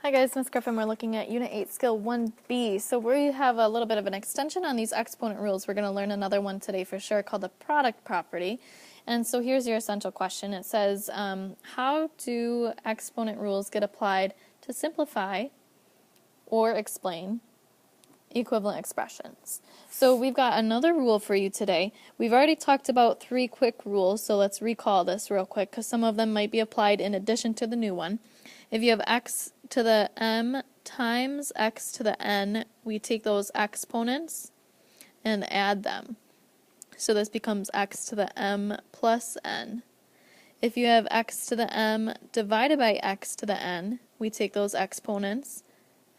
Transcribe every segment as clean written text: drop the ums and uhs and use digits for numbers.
Hi guys, Miss Griffin. We're looking at Unit 8, Skill 1B. So we have a little bit of an extension on these exponent rules. We're going to learn another one today for sure called the product property. And so here's your essential question. It says, how do exponent rules get applied to simplify or explain equivalent expressions? So we've got another rule for you today. We've already talked about 3 quick rules, so let's recall this real quick because some of them might be applied in addition to the new one. If you have x to the m times x to the n, we take those exponents and add them. So this becomes x to the m plus n. If you have x to the m divided by x to the n, we take those exponents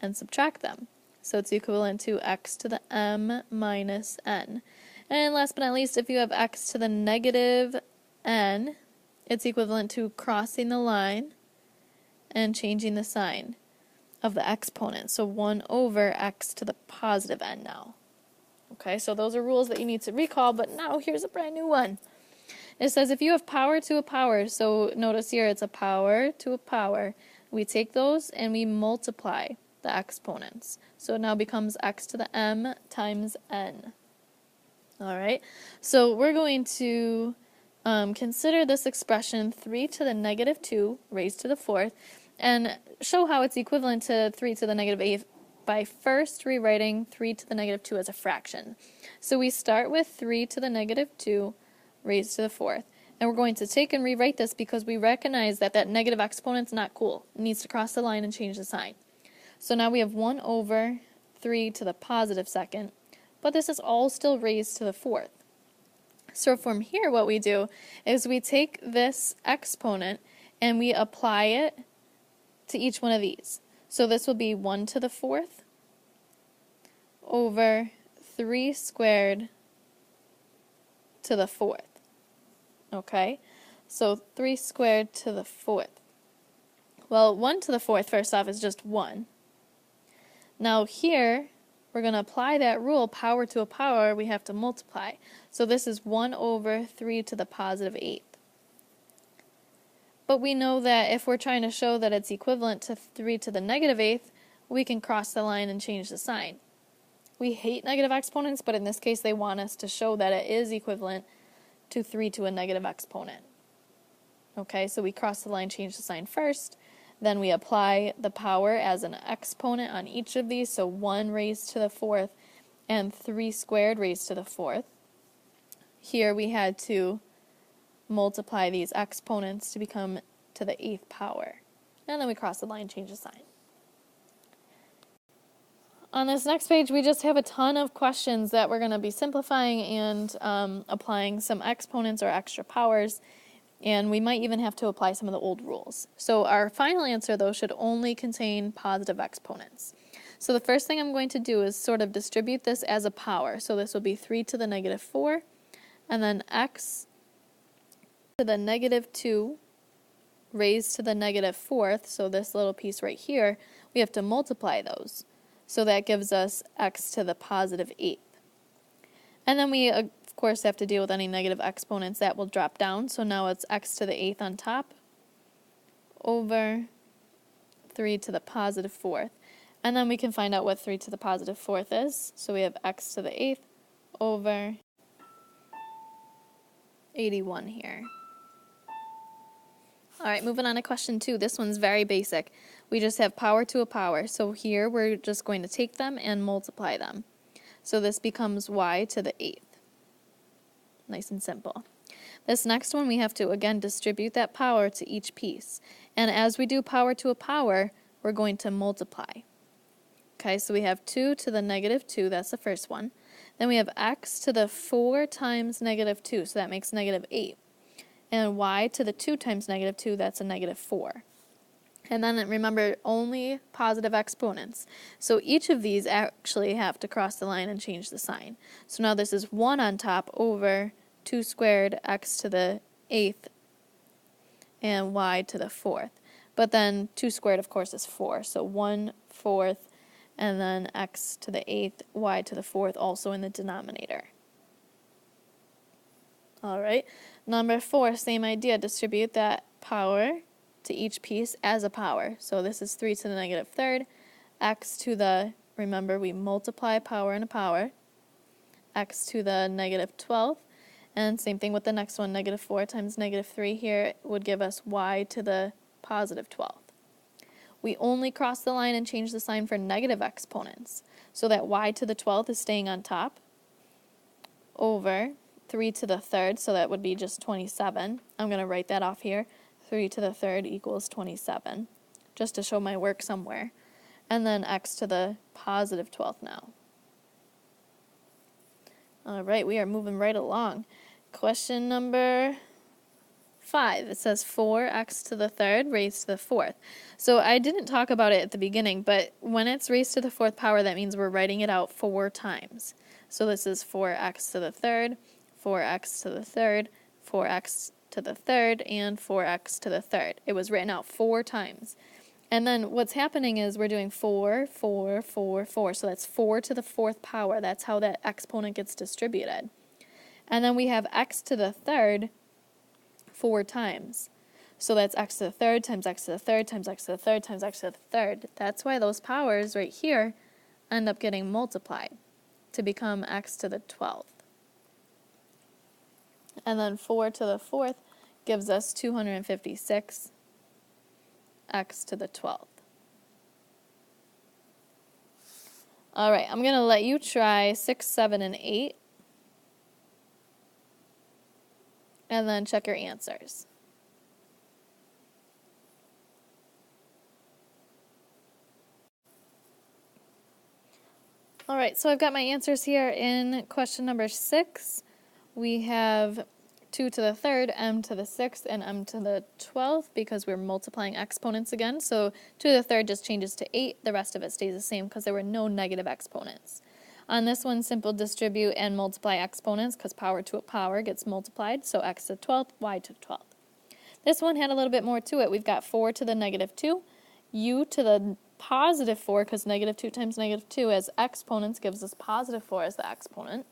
and subtract them. So it's equivalent to x to the m minus n. And last but not least, if you have x to the negative n, it's equivalent to crossing the line and changing the sign of the exponent. So 1 over x to the positive n now. Okay, so those are rules that you need to recall, but now here's a brand new one. It says if you have power to a power, so notice here it's a power to a power, we take those and we multiply the exponents. So it now becomes x to the m times n. Alright, so we're going to consider this expression 3 to the negative 2 raised to the 4th and show how it's equivalent to 3 to the negative 8 by first rewriting 3 to the negative 2 as a fraction. So we start with 3 to the negative 2 raised to the 4th. And we're going to take and rewrite this because we recognize that that negative exponent's not cool. It needs to cross the line and change the sign. So now we have 1 over 3 to the positive second, but this is all still raised to the 4th. So from here what we do is we take this exponent and we apply it to each one of these. So this will be 1 to the 4th over 3 squared to the 4th. Okay, so 3 squared to the 4th. Well, 1 to the 4th, first off, is just 1. Now here, we're going to apply that rule, power to a power, we have to multiply. So this is 1 over 3 to the positive 8th. But we know that if we're trying to show that it's equivalent to 3 to the negative 8th, we can cross the line and change the sign. We hate negative exponents, but in this case they want us to show that it is equivalent to 3 to a negative exponent. Okay, so we cross the line, change the sign first, then we apply the power as an exponent on each of these, so 1 raised to the 4th and 3 squared raised to the 4th. Here we had to multiply these exponents to become to the 8th power. And then we cross the line, change the sign. On this next page, we just have a ton of questions that we're going to be simplifying and applying some exponents or extra powers. And we might even have to apply some of the old rules. So our final answer, though, should only contain positive exponents. So the first thing I'm going to do is sort of distribute this as a power. So this will be 3 to the negative 4, and then x to the negative 2 raised to the negative 4th, so this little piece right here, we have to multiply those. So that gives us x to the positive 8th. And then we, of course, have to deal with any negative exponents that will drop down. So now it's x to the 8th on top over 3 to the positive 4th. And then we can find out what 3 to the positive 4th is. So we have x to the 8th over 81 here. Alright, moving on to question 2. This one's very basic. We just have power to a power. So here we're just going to take them and multiply them. So this becomes y to the 8th. Nice and simple. This next one we have to again distribute that power to each piece. And as we do power to a power, we're going to multiply. Okay, so we have 2 to the negative 2, that's the first one. Then we have x to the 4 times negative 2, so that makes negative 8. And y to the 2 times negative 2, that's a negative 4. And then remember, only positive exponents. So each of these actually have to cross the line and change the sign. So now this is 1 on top over 2 squared x to the 8th and y to the 4th. But then 2 squared, of course, is 4. So 1/4 and then x to the 8th, y to the 4th also in the denominator. Alright, number 4, same idea. Distribute that power to each piece as a power. So this is 3 to the negative third, x to the, remember we multiply power and a power, x to the negative 12, and same thing with the next one, negative 4 times negative 3 here would give us y to the positive 12. We only cross the line and change the sign for negative exponents, so that y to the 12th is staying on top, over 3 to the third, so that would be just 27. I'm going to write that off here. 3 to the third equals 27, just to show my work somewhere. And then x to the positive 12th now. All right, we are moving right along. Question number 5. It says 4x to the third raised to the fourth. So I didn't talk about it at the beginning, but when it's raised to the fourth power, that means we're writing it out 4 times. So this is 4x to the third, 4x to the third, 4x to the third, and 4x to the third. It was written out 4 times. And then what's happening is we're doing 4, 4, 4, 4. So that's 4 to the fourth power. That's how that exponent gets distributed. And then we have x to the third 4 times. So that's x to the third times x to the third times x to the third times x to the third. That's why those powers right here end up getting multiplied to become x to the 12th. And then 4 to the fourth gives us 256 x to the 12th. All right, I'm going to let you try 6, 7, and 8. And then check your answers. All right, so I've got my answers here. In question number 6, we have 2 to the third, m to the 6th, and m to the 12th because we're multiplying exponents again. So 2 to the third just changes to 8. The rest of it stays the same because there were no negative exponents. On this one, simple distribute and multiply exponents because power to a power gets multiplied. So x to the 12th, y to the 12th. This one had a little bit more to it. We've got 4 to the negative 2, u to the positive 4 because negative 2 times negative 2 as exponents gives us positive 4 as the exponent.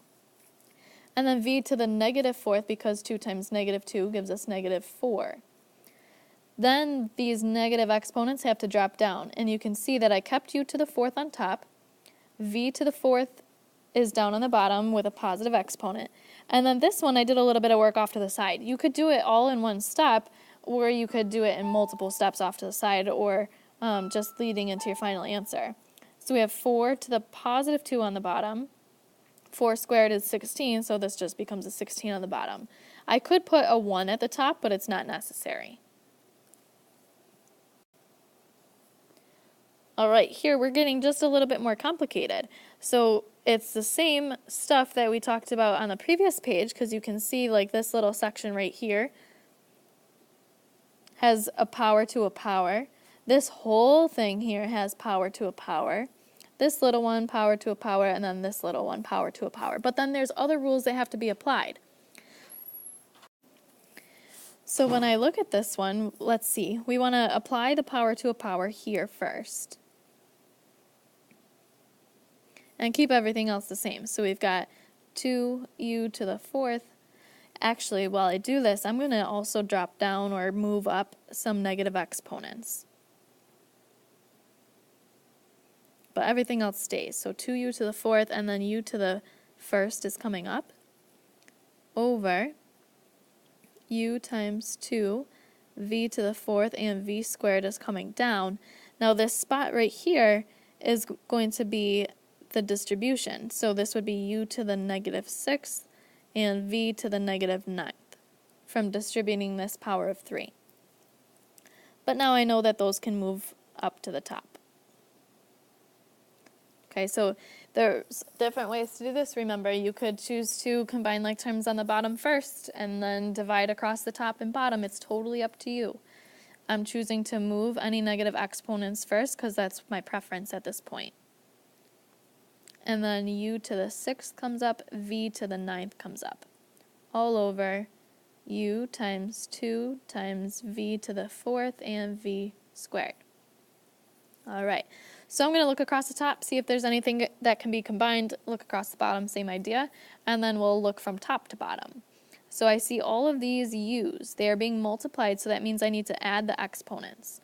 And then v to the negative 4th because 2 times negative 2 gives us negative 4. Then these negative exponents have to drop down. And you can see that I kept u to the 4th on top. V to the 4th is down on the bottom with a positive exponent. And then this one I did a little bit of work off to the side. You could do it all in one step, or you could do it in multiple steps off to the side, or just leading into your final answer. So we have 4 to the positive 2 on the bottom. 4 squared is 16, so this just becomes a 16 on the bottom. I could put a 1 at the top, but it's not necessary. All right, here we're getting just a little bit more complicated. So it's the same stuff that we talked about on the previous page, because you can see like this little section right here has a power to a power. This whole thing here has power to a power. This little one, power to a power, and then this little one, power to a power. But then there's other rules that have to be applied. So when I look at this one, let's see. We want to apply the power to a power here first. And keep everything else the same. So we've got 2u to the 4th. Actually, while I do this, I'm going to also drop down or move up some negative exponents. But everything else stays. So 2u to the 4th, and then u to the 1st is coming up, over u times 2, v to the 4th, and v squared is coming down. Now this spot right here is going to be the distribution. So this would be u to the negative 6th and v to the negative 9th from distributing this power of 3. But now I know that those can move up to the top. Okay, so there's different ways to do this. Remember, you could choose to combine like terms on the bottom first and then divide across the top and bottom. It's totally up to you. I'm choosing to move any negative exponents first because that's my preference at this point. And then u to the 6th comes up, v to the 9th comes up. All over u times 2 times v to the 4th and v squared. All right, so I'm going to look across the top, see if there's anything that can be combined. Look across the bottom, same idea. And then we'll look from top to bottom. So I see all of these u's. They are being multiplied, so that means I need to add the exponents.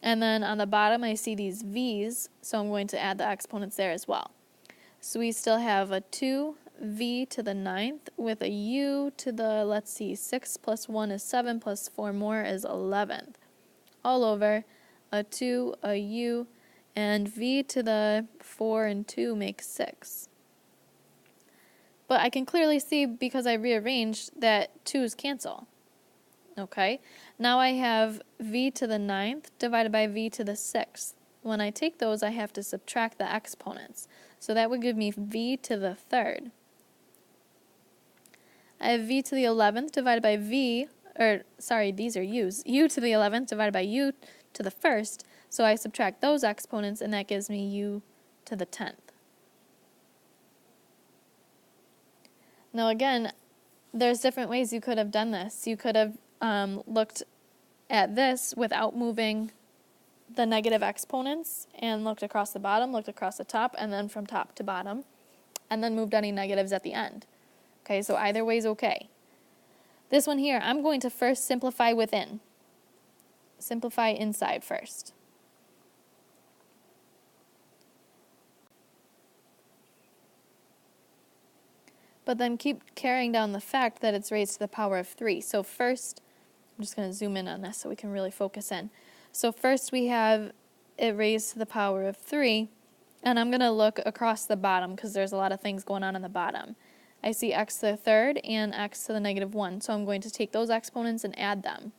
And then on the bottom I see these v's, so I'm going to add the exponents there as well. So we still have a 2v to the 9th with a u to the, let's see, 6 plus 1 is 7 plus 4 more is 11th. All over a 2, a u, and v to the 4 and 2 makes 6. But I can clearly see, because I rearranged, that 2's cancel. Okay, now I have v to the 9th divided by v to the 6th. When I take those, I have to subtract the exponents. So that would give me v to the 3rd. I have v to the 11th divided by v, these are u's. U to the 11th divided by u to the 1st. So I subtract those exponents, and that gives me u to the 10th. Now again, there's different ways you could have done this. You could have looked at this without moving the negative exponents and looked across the bottom, looked across the top, and then from top to bottom, and then moved any negatives at the end. Okay, so either way is okay. This one here, I'm going to first simplify within. Simplify inside first. But then keep carrying down the fact that it's raised to the power of 3. So first, I'm just going to zoom in on this so we can really focus in. So first we have it raised to the power of 3, and I'm going to look across the bottom because there's a lot of things going on the bottom. I see x to the 3rd and x to the negative 1, so I'm going to take those exponents and add them.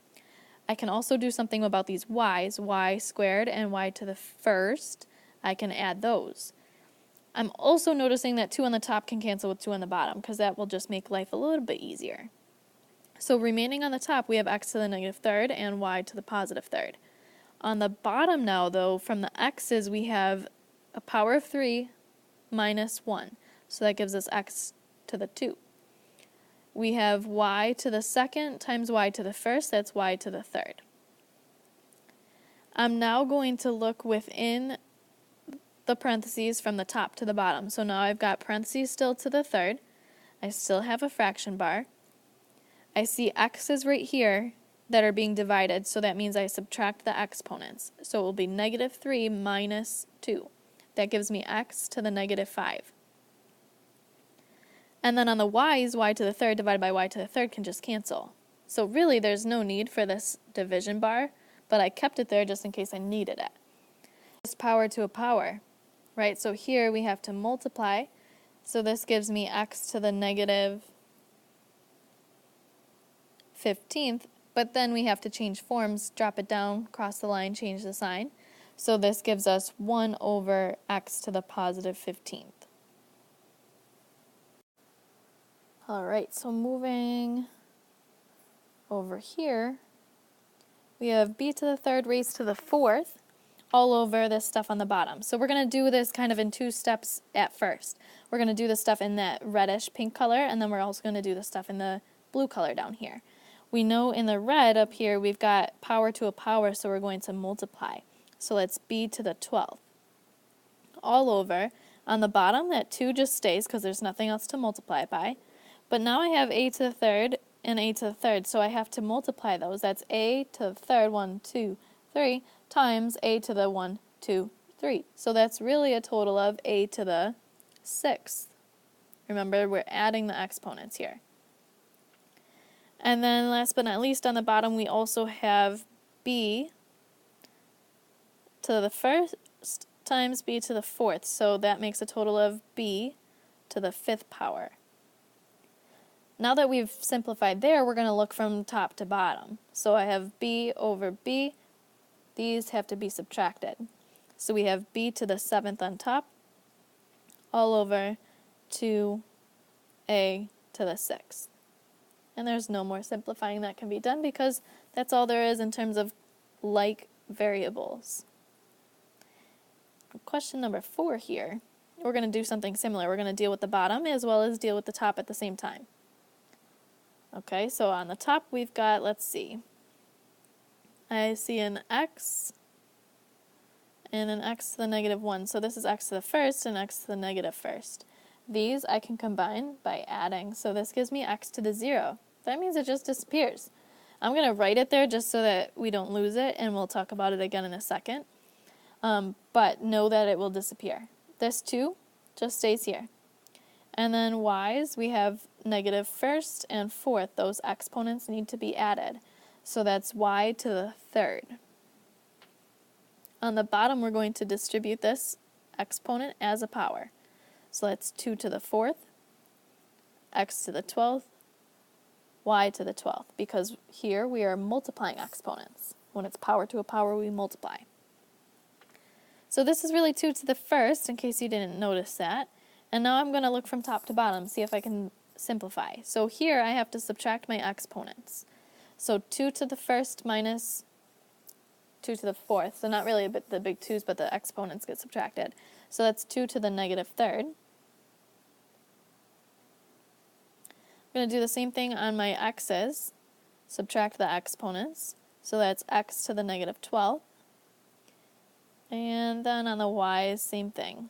I can also do something about these y's, y squared and y to the 1st. I can add those. I'm also noticing that 2 on the top can cancel with 2 on the bottom, because that will just make life a little bit easier. So remaining on the top, we have x to the negative 3rd and y to the positive 3rd. On the bottom now, though, from the x's, we have a power of 3 minus 1. So that gives us x to the 2. We have y to the 2nd times y to the 1st. That's y to the 3rd. I'm now going to look within the parentheses from the top to the bottom. So now I've got parentheses still to the 3rd. I still have a fraction bar. I see x's right here that are being divided, so that means I subtract the exponents. So it will be negative 3 minus 2. That gives me x to the negative 5. And then on the y's, y to the 3rd divided by y to the 3rd can just cancel. So really there's no need for this division bar, but I kept it there just in case I needed it. Just power to a power, right? So here we have to multiply. So this gives me x to the negative 15th, but then we have to change forms, drop it down, cross the line, change the sign. So this gives us 1 over x to the positive 15th. Alright, so moving over here, we have b to the 3rd raised to the 4th all over this stuff on the bottom. So we're going to do this kind of in 2 steps at first. We're going to do the stuff in that reddish pink color, and then we're also going to do the stuff in the blue color down here. We know in the red up here we've got power to a power, so we're going to multiply. So let's b to the 12th. All over. On the bottom, that 2 just stays because there's nothing else to multiply it by. But now I have a to the 3rd and a to the 3rd, so I have to multiply those. That's a to the 3rd, 1, 2, 3, times a to the 1, 2, 3. So that's really a total of a to the 6th. Remember, we're adding the exponents here. And then last but not least, on the bottom, we also have b to the 1st times b to the 4th. So that makes a total of b to the 5th power. Now that we've simplified there, we're going to look from top to bottom. So I have b over b. These have to be subtracted. So we have b to the 7th on top, all over 2a to the 6th. And there's no more simplifying that can be done because that's all there is in terms of like variables. Question number 4 here, we're going to do something similar. We're going to deal with the bottom as well as deal with the top at the same time. Okay, so on the top we've got, let's see, I see an x and an x to the negative 1. So this is x to the 1st and x to the negative 1st. These I can combine by adding. So this gives me x to the 0. That means it just disappears. I'm going to write it there just so that we don't lose it, and we'll talk about it again in a second. But know that it will disappear. This 2 just stays here. And then y's, we have negative first and fourth. Those exponents need to be added. So that's y to the third. On the bottom, we're going to distribute this exponent as a power. So that's 2 to the fourth, x to the 12th, y to the 12th, because here we are multiplying exponents. When it's power to a power, we multiply. So this is really 2 to the first, in case you didn't notice that. And now I'm going to look from top to bottom, see if I can simplify. So here I have to subtract my exponents. So 2 to the first minus 2 to the fourth. So not really the big 2's, but the exponents get subtracted. So that's 2 to the negative third. I'm going to do the same thing on my x's. Subtract the exponents. So that's x to the negative 12th. And then on the y's, same thing.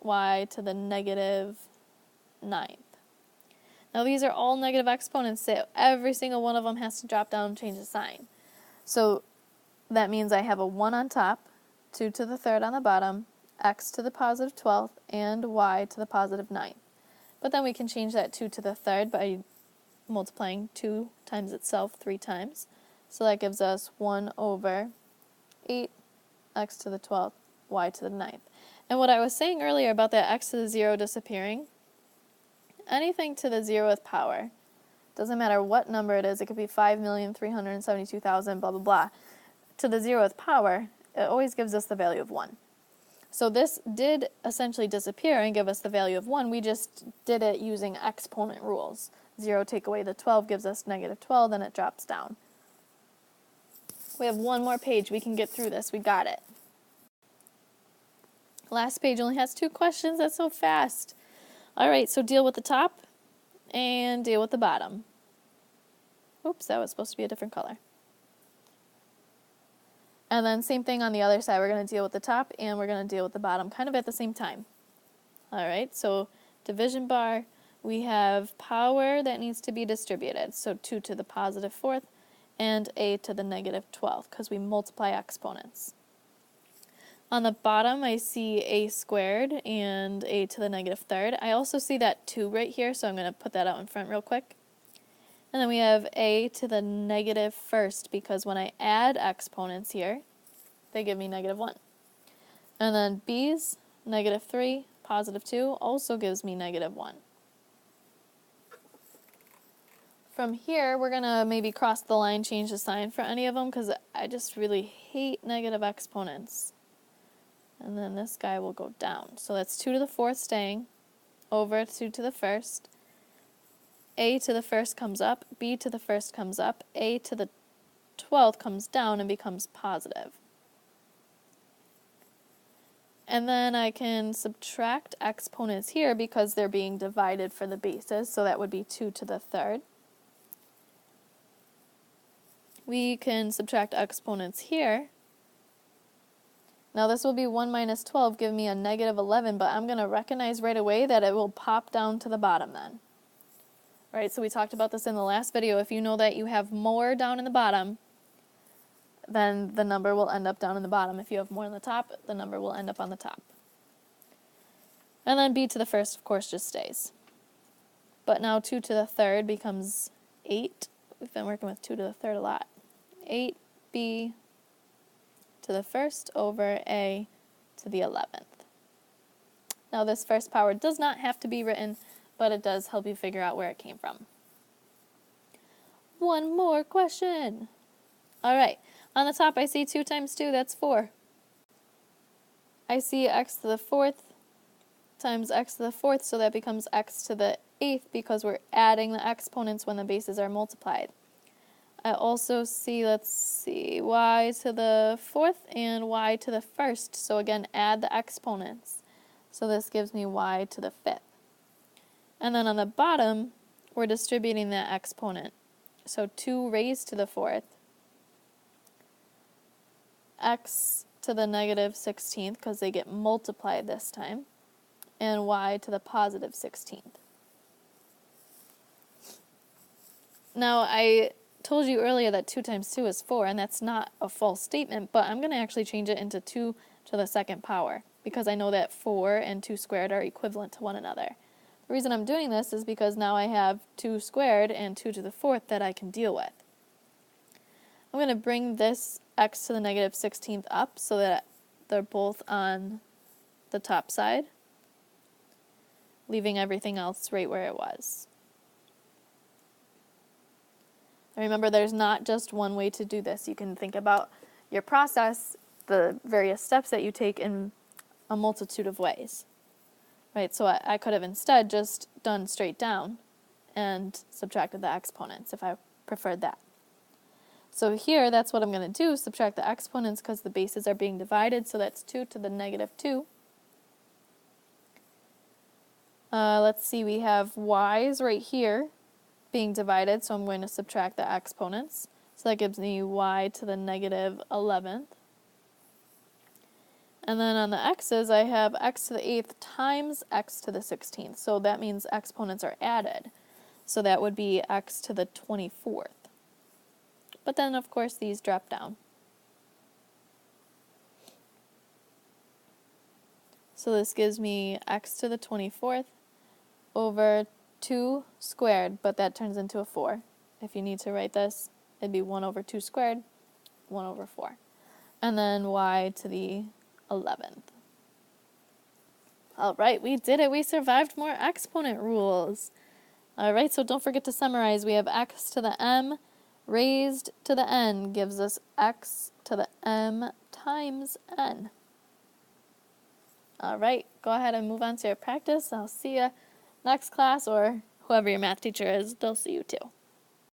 Y to the negative 9th. Now these are all negative exponents, so every single one of them has to drop down and change the sign. So that means I have a 1 on top, 2 to the third on the bottom, x to the positive 12th, and y to the positive 9th. But then we can change that 2 to the third by multiplying 2 times itself 3 times. So that gives us 1 over 8 x to the 12th, y to the 9th. And what I was saying earlier about that x to the 0 disappearing, anything to the 0th power, doesn't matter what number it is, it could be 5,372,000, blah, blah, blah, to the 0th power, it always gives us the value of 1. So this did essentially disappear and give us the value of 1. We just did it using exponent rules. 0 take away the 12 gives us negative 12, then it drops down. We have one more page. We can get through this. We got it. Last page only has 2 questions. That's so fast. All right, so deal with the top and deal with the bottom. Oops, that was supposed to be a different color. And then same thing on the other side. We're going to deal with the top and we're going to deal with the bottom kind of at the same time. All right, so division bar, we have power that needs to be distributed. So 2 to the positive 4th and a to the negative 12th because we multiply exponents. On the bottom, I see a squared and a to the negative 3rd. I also see that 2 right here, so I'm going to put that out in front real quick. And then we have a to the negative 1st, because when I add exponents here, they give me negative 1. And then b's, negative 3, positive 2, also gives me negative 1. From here, we're going to maybe cross the line, change the sign for any of them, because I just really hate negative exponents. And then this guy will go down. So that's 2 to the 4th staying, over 2 to the 1st. A to the 1st comes up, B to the 1st comes up, A to the 12th comes down and becomes positive. And then I can subtract exponents here because they're being divided for the bases, so that would be 2 to the 3rd. We can subtract exponents here. Now this will be 1 minus 12, give me a negative 11, but I'm going to recognize right away that it will pop down to the bottom then. Right, so we talked about this in the last video. If you know that you have more down in the bottom, then the number will end up down in the bottom. If you have more on the top, the number will end up on the top. And then b to the 1st, of course, just stays. But now 2 to the 3rd becomes 8. We've been working with 2 to the 3rd a lot. 8b to the 1st over a to the 11th. Now this first power does not have to be written, but it does help you figure out where it came from. One more question. All right, on the top I see 2 times 2, that's 4. I see x to the 4th times x to the 4th, so that becomes x to the 8th because we're adding the exponents when the bases are multiplied. I also see, let's see, y to the 4th and y to the 1st, so again add the exponents. So this gives me y to the 5th. And then on the bottom, we're distributing that exponent. So 2 raised to the 4th, x to the negative 16th, because they get multiplied this time, and y to the positive 16th. Now, I told you earlier that 2 times 2 is 4, and that's not a false statement, but I'm going to actually change it into 2 to the second power, because I know that 4 and 2 squared are equivalent to one another. The reason I'm doing this is because now I have 2 squared and 2 to the 4th that I can deal with. I'm going to bring this x to the negative 16th up so that they're both on the top side, leaving everything else right where it was. Remember, there's not just one way to do this. You can think about your process, the various steps that you take in a multitude of ways. Right, so I could have instead just done straight down and subtracted the exponents if I preferred that. So here, that's what I'm going to do, subtract the exponents because the bases are being divided, so that's 2 to the negative 2. Let's see, we have y's right here being divided, so I'm going to subtract the exponents. So that gives me y to the negative 11th. And then on the x's, I have x to the 8th times x to the 16th. So that means exponents are added. So that would be x to the 24th. But then, of course, these drop down. So this gives me x to the 24th over 2 squared, but that turns into a 4. If you need to write this, it'd be 1 over 2 squared, 1 over 4. And then y to the 11th. All right, we did it. We survived more exponent rules. All right, so don't forget to summarize. We have x to the m raised to the n gives us x to the m times n. All right, go ahead and move on to your practice. I'll see you next class, or whoever your math teacher is, they'll see you too.